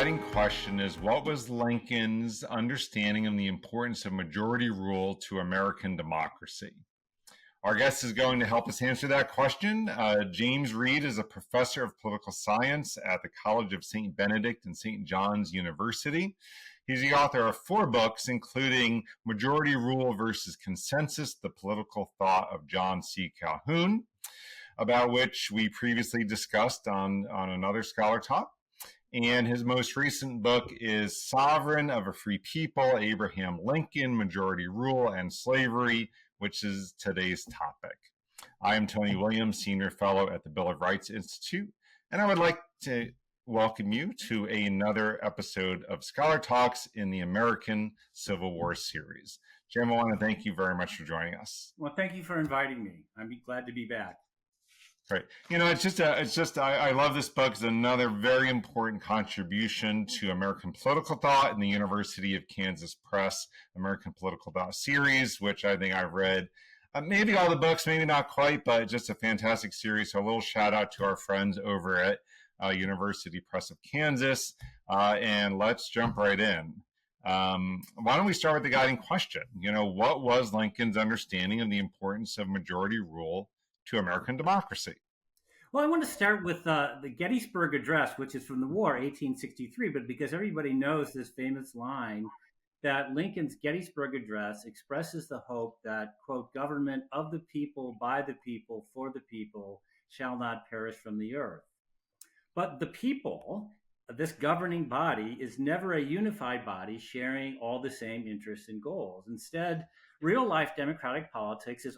guiding question is, what was Lincoln's understanding of the importance of majority rule to American democracy? Our guest is going to help us answer that question. James Reed is a professor of political science at the College of St. Benedict and St. John's University. He's the author of 4 books, including Majority Rule versus Consensus, The Political Thought of John C. Calhoun, about which we previously discussed on another Scholar Talk. And his most recent book is Sovereign of a Free People, Abraham Lincoln, Majority Rule and Slavery, which is today's topic. I am Tony Williams, Senior Fellow at the Bill of Rights Institute, and I would like to welcome you to another episode of Scholar Talks in the American Civil War series. Jim, I want to thank you very much for joining us. Well, thank you for inviting me. I'm glad to be back. Right. You know, I love this book. It's another very important contribution to American political thought in the University of Kansas Press American Political Thought series, which I think I've read maybe all the books, maybe not quite, but just a fantastic series. So a little shout out to our friends over at University Press of Kansas. And let's jump right in. Why don't we start with the guiding question? You know, what was Lincoln's understanding of the importance of majority rule to American democracy? Well, I want to start with the Gettysburg Address, which is from the war, 1863, but because everybody knows this famous line that Lincoln's Gettysburg Address expresses the hope that, quote, government of the people, by the people, for the people, shall not perish from the earth. But the people, this governing body, is never a unified body sharing all the same interests and goals. Instead, real-life democratic politics is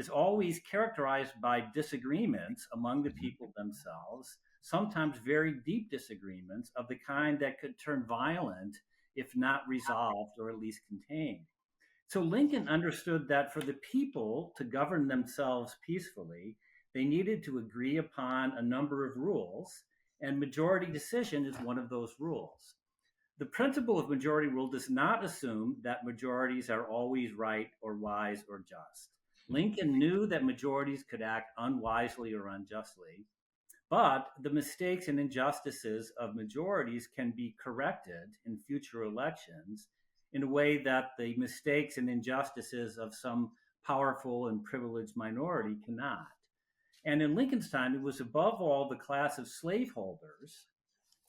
always characterized by disagreements among the people themselves, sometimes very deep disagreements of the kind that could turn violent if not resolved or at least contained. So Lincoln understood that for the people to govern themselves peacefully, they needed to agree upon a number of rules, and majority decision is one of those rules. The principle of majority rule does not assume that majorities are always right or wise or just. Lincoln knew that majorities could act unwisely or unjustly, but the mistakes and injustices of majorities can be corrected in future elections in a way that the mistakes and injustices of some powerful and privileged minority cannot. And in Lincoln's time, it was above all the class of slaveholders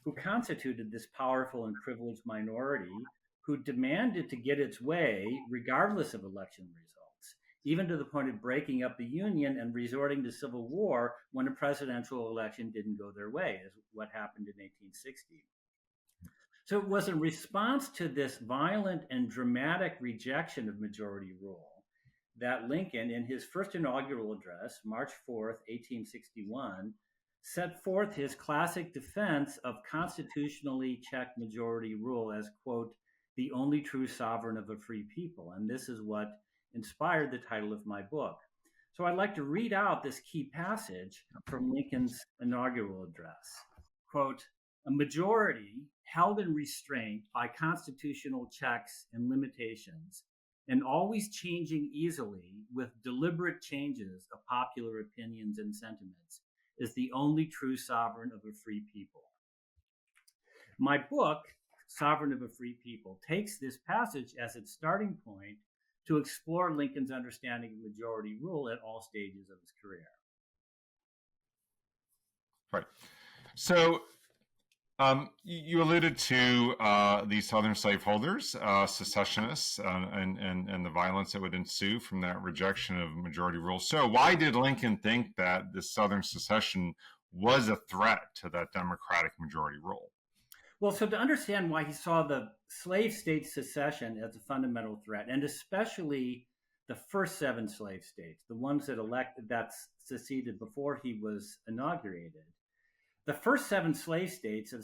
who constituted this powerful and privileged minority who demanded to get its way regardless of election results, even to the point of breaking up the Union and resorting to civil war when a presidential election didn't go their way, as what happened in 1860. So it was in response to this violent and dramatic rejection of majority rule that Lincoln, in his first inaugural address, March 4th, 1861, set forth his classic defense of constitutionally checked majority rule as, quote, the only true sovereign of a free people. And this is what inspired the title of my book. So I'd like to read out this key passage from Lincoln's inaugural address. Quote, a majority held in restraint by constitutional checks and limitations, and always changing easily with deliberate changes of popular opinions and sentiments, is the only true sovereign of a free people. My book, Sovereign of a Free People, takes this passage as its starting point to explore Lincoln's understanding of majority rule at all stages of his career. Right. So you alluded to the Southern slaveholders, secessionists, and the violence that would ensue from that rejection of majority rule. So why did Lincoln think that the Southern secession was a threat to that democratic majority rule? Well, so to understand why he saw the slave state secession as a fundamental threat, and especially the first 7 slave states, the ones that seceded before he was inaugurated. The first 7 slave states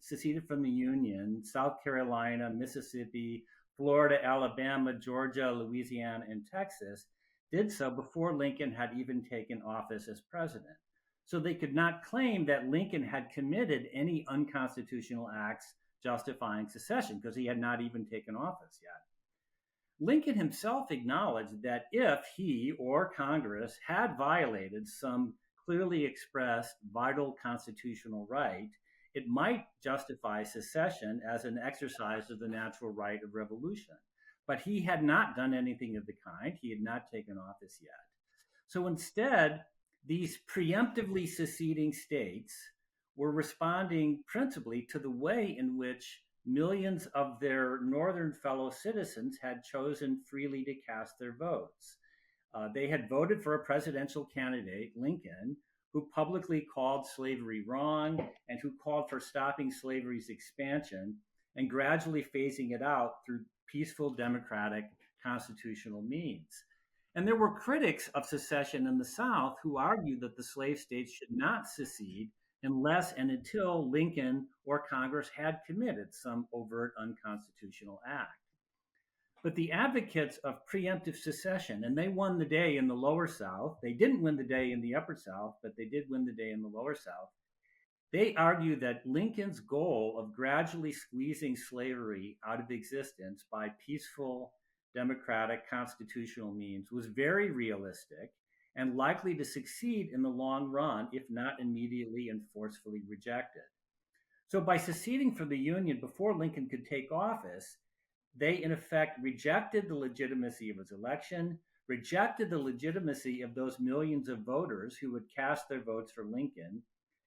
seceded from the Union: South Carolina, Mississippi, Florida, Alabama, Georgia, Louisiana, and Texas, did so before Lincoln had even taken office as president. So they could not claim that Lincoln had committed any unconstitutional acts justifying secession because he had not even taken office yet. Lincoln himself acknowledged that if he or Congress had violated some clearly expressed vital constitutional right, it might justify secession as an exercise of the natural right of revolution. But he had not done anything of the kind. He had not taken office yet. So instead, these preemptively seceding states were responding principally to the way in which millions of their northern fellow citizens had chosen freely to cast their votes. They had voted for a presidential candidate, Lincoln, who publicly called slavery wrong and who called for stopping slavery's expansion and gradually phasing it out through peaceful, democratic, constitutional means. And there were critics of secession in the South who argued that the slave states should not secede unless and until Lincoln or Congress had committed some overt unconstitutional act. But the advocates of preemptive secession, and they won the day in the lower South, they didn't win the day in the upper South, but they did win the day in the lower South. They argued that Lincoln's goal of gradually squeezing slavery out of existence by peaceful, democratic, constitutional means was very realistic and likely to succeed in the long run, if not immediately and forcefully rejected. So by seceding from the Union before Lincoln could take office, they in effect rejected the legitimacy of his election, rejected the legitimacy of those millions of voters who would cast their votes for Lincoln,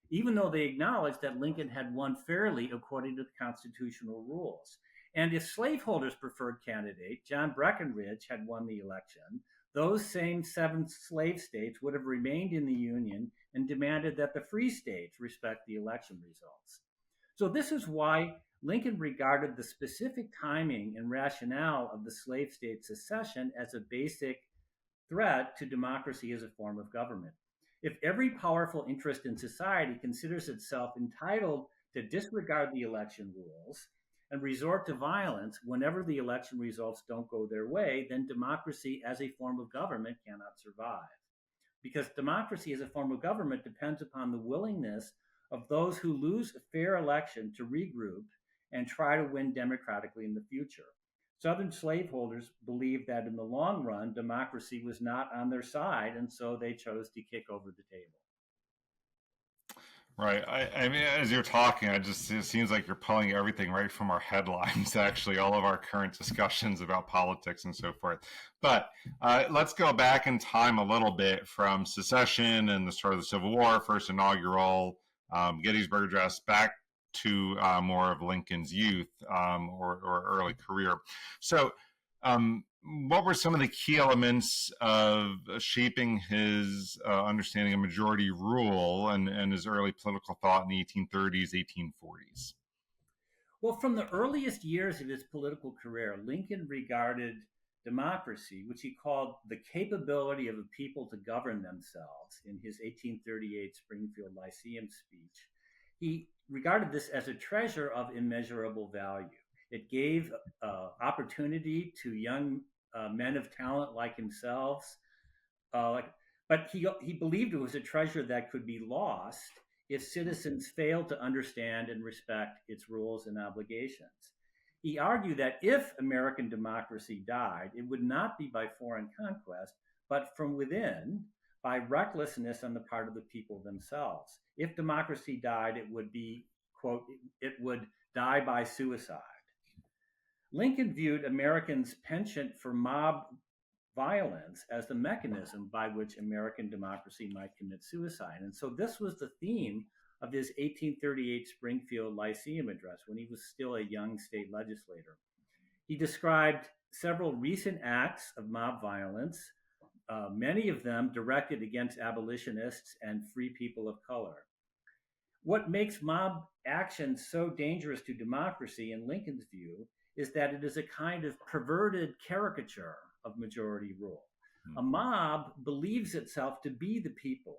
even though they acknowledged that Lincoln had won fairly according to the constitutional rules. And if slaveholders' preferred candidate, John Breckinridge, had won the election, those same 7 slave states would have remained in the Union and demanded that the free states respect the election results. So this is why Lincoln regarded the specific timing and rationale of the slave state secession as a basic threat to democracy as a form of government. If every powerful interest in society considers itself entitled to disregard the election rules and resort to violence whenever the election results don't go their way, then democracy as a form of government cannot survive. Because democracy as a form of government depends upon the willingness of those who lose a fair election to regroup and try to win democratically in the future. Southern slaveholders believed that in the long run, democracy was not on their side, and so they chose to kick over the table. Right. I mean, as you're talking, it seems like you're pulling everything right from our headlines, actually, all of our current discussions about politics and so forth. But let's go back in time a little bit from secession and the start of the Civil War, first inaugural Gettysburg Address, back to more of Lincoln's youth or early career. So what were some of the key elements of shaping his understanding of majority rule and his early political thought in the 1830s, 1840s? Well, from the earliest years of his political career, Lincoln regarded democracy, which he called the capability of a people to govern themselves in his 1838 Springfield Lyceum speech. He regarded this as a treasure of immeasurable value. It gave opportunity to young men of talent like himself, but he believed it was a treasure that could be lost if citizens failed to understand and respect its rules and obligations. He argued that if American democracy died, it would not be by foreign conquest, but from within, by recklessness on the part of the people themselves. If democracy died, it would be, quote, it would die by suicide. Lincoln viewed Americans' penchant for mob violence as the mechanism by which American democracy might commit suicide. And so this was the theme of his 1838 Springfield Lyceum address when he was still a young state legislator. He described several recent acts of mob violence, many of them directed against abolitionists and free people of color. What makes mob action so dangerous to democracy, in Lincoln's view, is that it is a kind of perverted caricature of majority rule. A mob believes itself to be the people,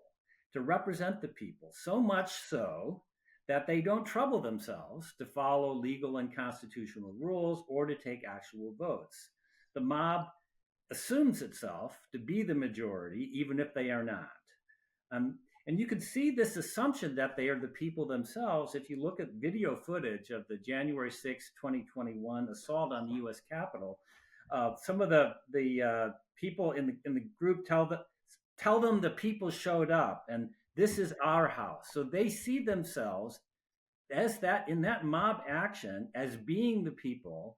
to represent the people, so much so that they don't trouble themselves to follow legal and constitutional rules or to take actual votes. The mob assumes itself to be the majority, even if they are not. And you can see this assumption that they are the people themselves if you look at video footage of the January 6, 2021 assault on the U.S. Capitol. Some of the people in the group tell them the people showed up and this is our house. So they see themselves as that in that mob action as being the people.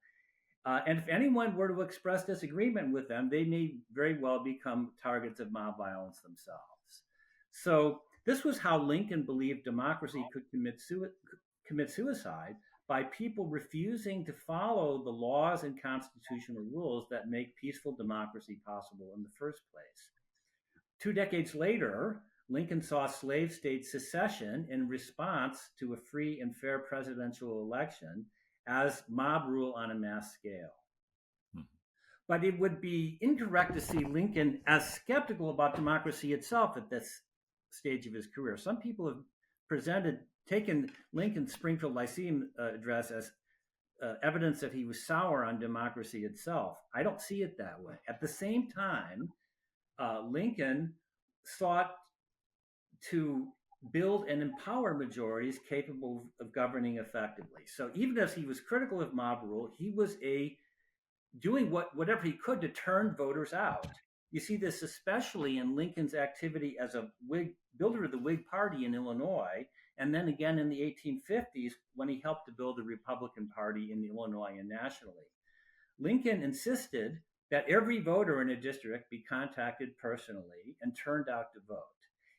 And if anyone were to express disagreement with them, they may very well become targets of mob violence themselves. So this was how Lincoln believed democracy could commit suicide, by people refusing to follow the laws and constitutional rules that make peaceful democracy possible in the first place. 2 decades later, Lincoln saw slave state secession in response to a free and fair presidential election as mob rule on a mass scale. But it would be incorrect to see Lincoln as skeptical about democracy itself at this stage of his career. Some people have taken Lincoln's Springfield Lyceum address as evidence that he was sour on democracy itself. I don't see it that way. At the same time, Lincoln sought to build and empower majorities capable of governing effectively. So even as he was critical of mob rule, he was doing whatever he could to turn voters out. You see this especially in Lincoln's activity as a builder of the Whig Party in Illinois, and then again in the 1850s when he helped to build the Republican Party in Illinois and nationally. Lincoln insisted that every voter in a district be contacted personally and turned out to vote.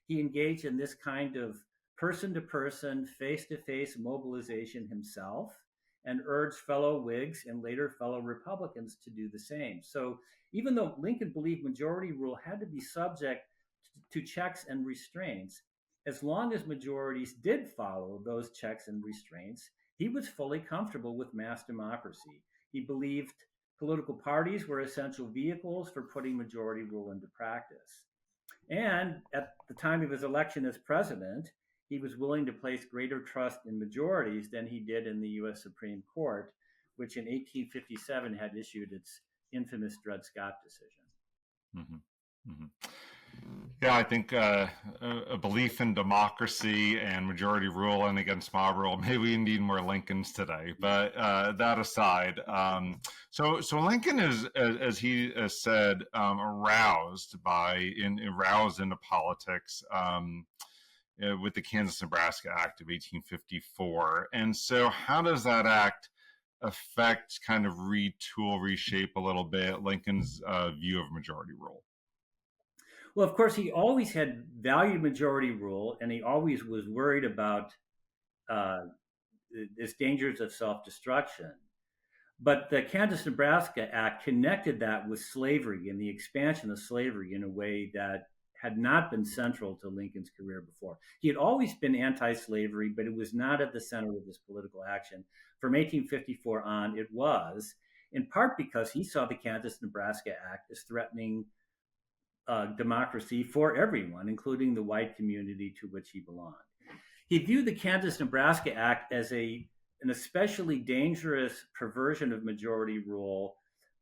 He engaged in this kind of person-to-person, face-to-face mobilization himself, and urged fellow Whigs and later fellow Republicans to do the same. So even though Lincoln believed majority rule had to be subject to checks and restraints, as long as majorities did follow those checks and restraints, he was fully comfortable with mass democracy. He believed political parties were essential vehicles for putting majority rule into practice. And at the time of his election as president, he was willing to place greater trust in majorities than he did in the U.S. Supreme Court, which in 1857 had issued its infamous Dred Scott decision. Mm-hmm. Mm-hmm. Yeah, I think a belief in democracy and majority rule and against mob rule, maybe we need more Lincolns today. But that aside, so Lincoln is, as he has said, aroused into politics with the Kansas-Nebraska Act of 1854. And so how does that act affect, kind of reshape a little bit Lincoln's view of majority rule? Well, of course, he always had valued majority rule, and he always was worried about its dangers of self-destruction. But the Kansas-Nebraska Act connected that with slavery and the expansion of slavery in a way that had not been central to Lincoln's career before. He had always been anti-slavery, but it was not at the center of his political action. From 1854 on, it was, in part because he saw the Kansas-Nebraska Act as threatening democracy for everyone, including the white community to which he belonged. He viewed the Kansas-Nebraska Act as an especially dangerous perversion of majority rule,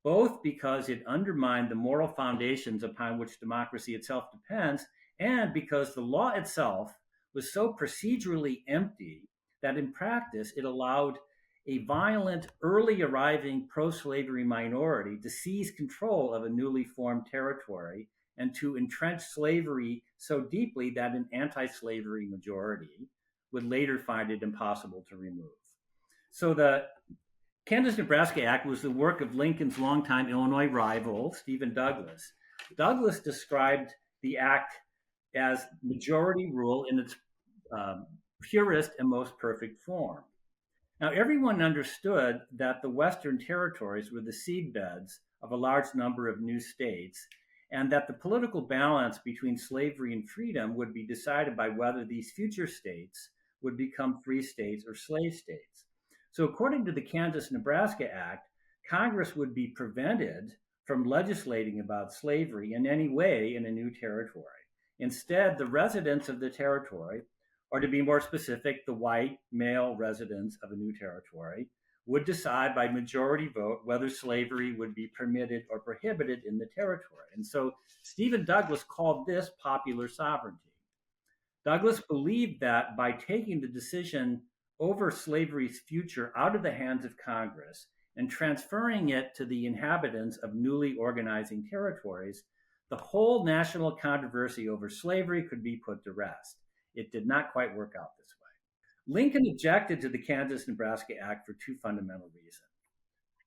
both because it undermined the moral foundations upon which democracy itself depends, and because the law itself was so procedurally empty that in practice it allowed a violent, early arriving pro-slavery minority to seize control of a newly formed territory and to entrench slavery so deeply that an anti-slavery majority would later find it impossible to remove. So the Kansas-Nebraska Act was the work of Lincoln's longtime Illinois rival, Stephen Douglas. Douglas described the act as majority rule in its purest and most perfect form. Now, everyone understood that the Western territories were the seedbeds of a large number of new states, and that the political balance between slavery and freedom would be decided by whether these future states would become free states or slave states. So according to the Kansas-Nebraska Act, Congress would be prevented from legislating about slavery in any way in a new territory. Instead, the residents of the territory, or to be more specific, the white male residents of a new territory, would decide by majority vote whether slavery would be permitted or prohibited in the territory. And so Stephen Douglas called this popular sovereignty. Douglas believed that by taking the decision over slavery's future out of the hands of Congress and transferring it to the inhabitants of newly organizing territories, the whole national controversy over slavery could be put to rest. It did not quite work out this way. Lincoln objected to the Kansas-Nebraska Act for two fundamental reasons.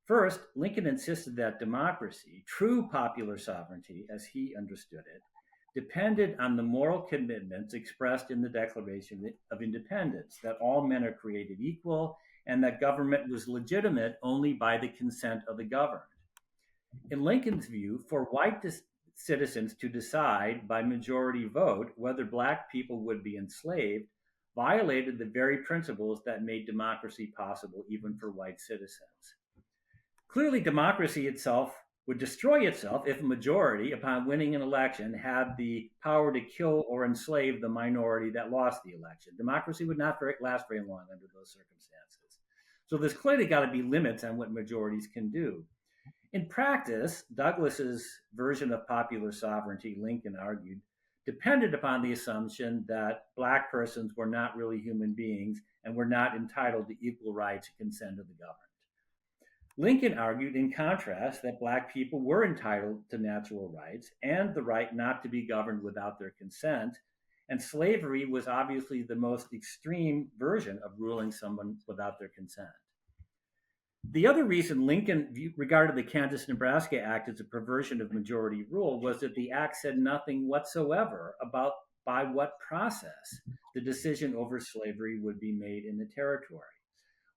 First, Lincoln insisted that democracy, true popular sovereignty as he understood it, depended on the moral commitments expressed in the Declaration of Independence, that all men are created equal and that government was legitimate only by the consent of the governed. In Lincoln's view, for white citizens to decide by majority vote whether Black people would be enslaved violated the very principles that made democracy possible even for white citizens. Clearly, democracy itself would destroy itself if a majority, upon winning an election, had the power to kill or enslave the minority that lost the election. Democracy would not last very long under those circumstances. So there's clearly got to be limits on what majorities can do. In practice, Douglas's version of popular sovereignty, Lincoln argued, depended upon the assumption that Black persons were not really human beings and were not entitled to equal rights and consent of the governed. Lincoln argued, in contrast, that Black people were entitled to natural rights and the right not to be governed without their consent, and slavery was obviously the most extreme version of ruling someone without their consent. The other reason Lincoln regarded the Kansas-Nebraska Act as a perversion of majority rule was that the act said nothing whatsoever about by what process the decision over slavery would be made in the territory.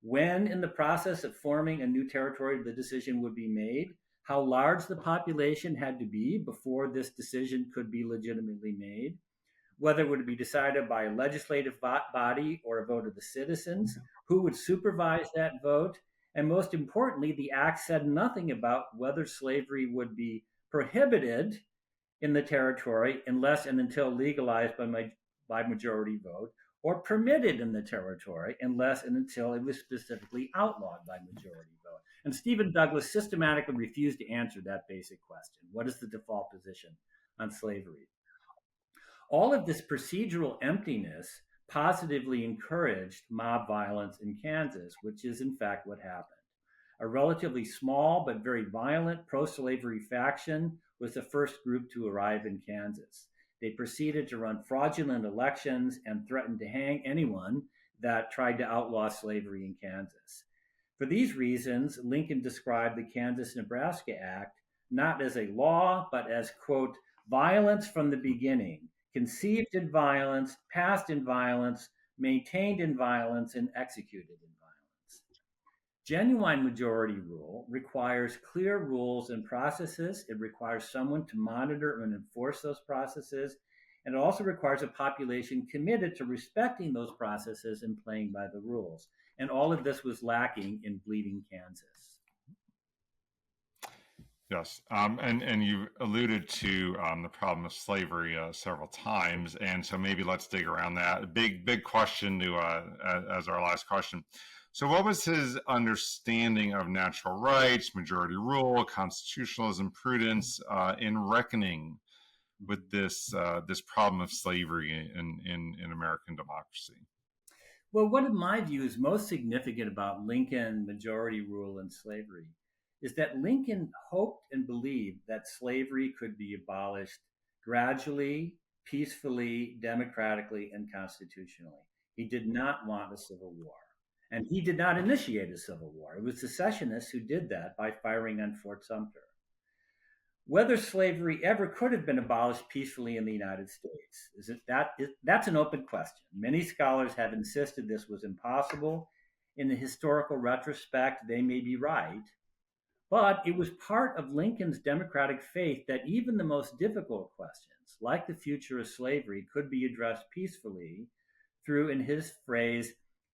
When in the process of forming a new territory the decision would be made, how large the population had to be before this decision could be legitimately made, whether it would be decided by a legislative body or a vote of the citizens, who would supervise that vote, and most importantly, the act said nothing about whether slavery would be prohibited in the territory unless and until legalized by majority vote, or permitted in the territory unless and until it was specifically outlawed by majority vote. And Stephen Douglas systematically refused to answer that basic question. What is the default position on slavery? All of this procedural emptiness positively encouraged mob violence in Kansas, which is in fact what happened. A relatively small but very violent pro-slavery faction was the first group to arrive in Kansas. They proceeded to run fraudulent elections and threatened to hang anyone that tried to outlaw slavery in Kansas. For these reasons, Lincoln described the Kansas-Nebraska Act not as a law, but as, quote, violence from the beginning, conceived in violence, passed in violence, maintained in violence, and executed in violence. Genuine majority rule requires clear rules and processes. It requires someone to monitor and enforce those processes. And it also requires a population committed to respecting those processes and playing by the rules. And all of this was lacking in Bleeding Kansas. Yes, and you alluded to the problem of slavery several times, and so maybe let's dig around that. Big question to as our last question. So, what was his understanding of natural rights, majority rule, constitutionalism, prudence in reckoning with this problem of slavery in American democracy? Well, one of my views most significant about Lincoln, majority rule, and slavery is that Lincoln hoped and believed that slavery could be abolished gradually, peacefully, democratically, and constitutionally. He did not want a civil war. And he did not initiate a civil war. It was secessionists who did that by firing on Fort Sumter. Whether slavery ever could have been abolished peacefully in the United States, that's an open question. Many scholars have insisted this was impossible. In the historical retrospect, they may be right. But it was part of Lincoln's democratic faith that even the most difficult questions, like the future of slavery, could be addressed peacefully through, in his phrase,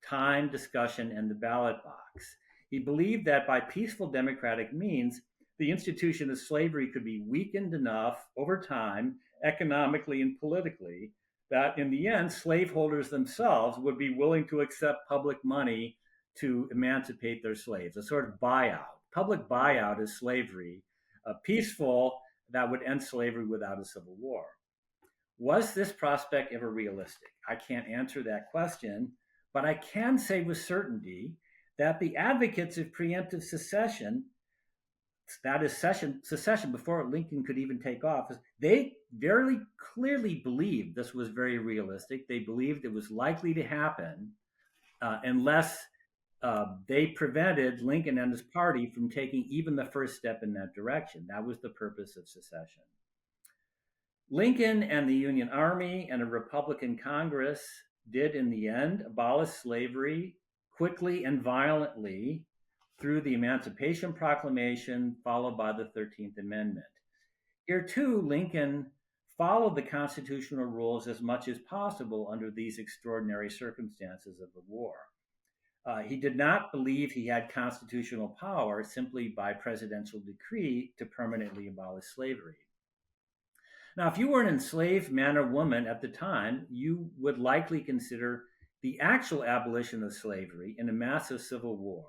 time, discussion, and the ballot box. He believed that by peaceful democratic means, the institution of slavery could be weakened enough over time, economically and politically, that in the end, slaveholders themselves would be willing to accept public money to emancipate their slaves, a sort of buyout. Public buyout is slavery, peaceful, that would end slavery without a civil war. Was this prospect ever realistic? I can't answer that question, but I can say with certainty that the advocates of preemptive secession, that is secession before Lincoln could even take office, they very clearly believed this was very realistic. They believed it was likely to happen. unless they prevented Lincoln and his party from taking even the first step in that direction. That was the purpose of secession. Lincoln and the Union Army and a Republican Congress did, in the end, abolish slavery quickly and violently through the Emancipation Proclamation, followed by the 13th Amendment. Here, too, Lincoln followed the constitutional rules as much as possible under these extraordinary circumstances of the war. He did not believe he had constitutional power simply by presidential decree to permanently abolish slavery. Now, if you were an enslaved man or woman at the time, you would likely consider the actual abolition of slavery in a massive civil war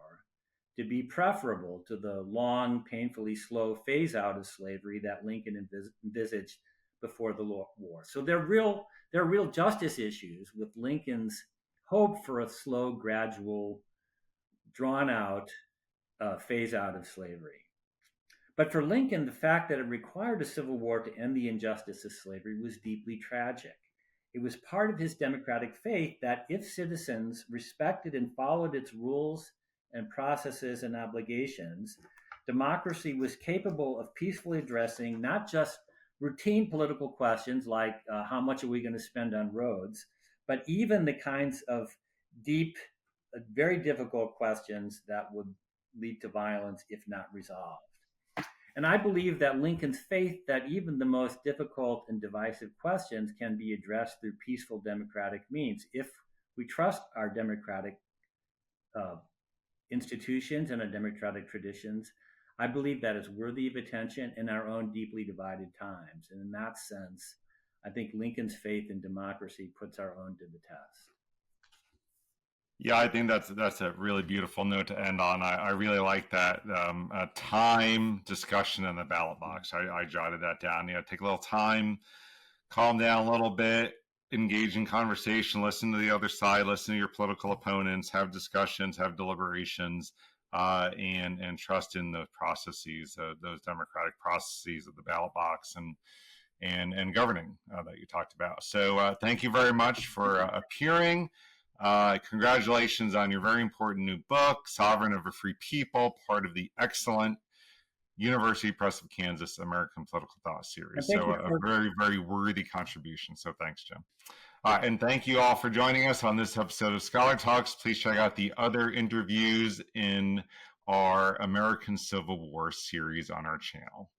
to be preferable to the long, painfully slow phase out of slavery that Lincoln envisaged before the war. So there are real justice issues with Lincoln's hope for a slow, gradual, drawn out phase out of slavery. But for Lincoln, the fact that it required a civil war to end the injustice of slavery was deeply tragic. It was part of his democratic faith that if citizens respected and followed its rules and processes and obligations, democracy was capable of peacefully addressing not just routine political questions like how much are we going to spend on roads, but even the kinds of deep, very difficult questions that would lead to violence if not resolved. And I believe that Lincoln's faith that even the most difficult and divisive questions can be addressed through peaceful democratic means if we trust our democratic institutions and our democratic traditions. I believe that is worthy of attention in our own deeply divided times. And in that sense, I think Lincoln's faith in democracy puts our own to the test. Yeah, I think that's a really beautiful note to end on. I really like that time discussion in the ballot box. I jotted that down. Take a little time, calm down a little bit, engage in conversation, listen to the other side, listen to your political opponents, have discussions, have deliberations, and trust in the processes, those democratic processes of the ballot box and governing that you talked about. So thank you very much for appearing. Congratulations on your very important new book, Sovereign of a Free People, part of the excellent University Press of Kansas American Political Thought series. So a very, very worthy contribution. So thanks, Jim. And thank you all for joining us on this episode of Scholar Talks. Please check out the other interviews in our American Civil War series on our channel.